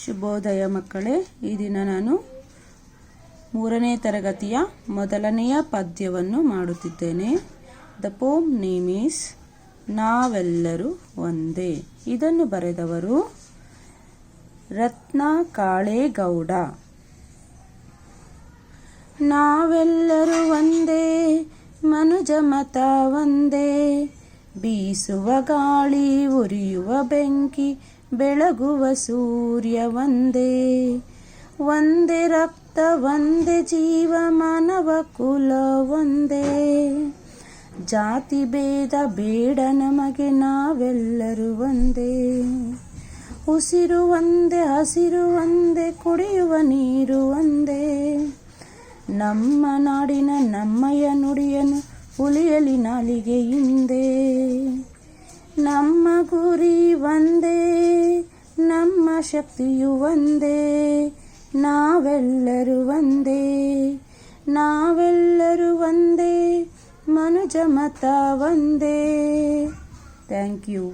ಶುಭೋದಯ ಮಕ್ಕಳೇ. ಈ ದಿನ ನಾನು 3ನೇ ತರಗತಿಯ ಮೊದಲನೆಯ ಪದ್ಯವನ್ನು ಮಾಡುತ್ತಿದ್ದೇನೆ. ದ ಪೋಮ್ ನೇಮ್ ಈಸ್ ನಾವೆಲ್ಲರೂ ಒಂದೇ. ಇದನ್ನು ಬರೆದವರು ರತ್ನ ಕಾಳೇಗೌಡ. ನಾವೆಲ್ಲರೂ ಒಂದೇ, ಮನುಜ ಮತ ಒಂದೇ, ಬೀಸುವ ಗಾಳಿ, ಉರಿಯುವ ಬೆಂಕಿ, ಬೆಳಗುವ ಸೂರ್ಯ ಒಂದೇ. ಒಂದೇ ರಕ್ತ, ಒಂದೇ ಜೀವ, ಮಾನವ ಕುಲ ಒಂದೇ. ಜಾತಿ ಭೇದ ಬೇಡ ನಮಗೆ, ನಾವೆಲ್ಲರೂ ಒಂದೇ. ಉಸಿರು ಒಂದೇ, ಹಸಿರು ಒಂದೇ, ಕುಡಿಯುವ ನೀರು ಒಂದೇ. ನಮ್ಮ ನಾಡಿನ ನಮ್ಮಯ ನುಡಿಯನ್ನು ಉಳಿಯಲಿ ನಾಲಿಗೆ ಹಿಂದೆ. ನಮ್ಮ ಗುರಿ ಒಂದೇ, ನಮ್ಮ ಶಕ್ತಿಯು ಒಂದೇ. ನಾವೆಲ್ಲರೂ ಒಂದೇ, ನಾವೆಲ್ಲರೂ ಒಂದೇ, ಮನುಜ ಮತ ಒಂದೇ. Thank you.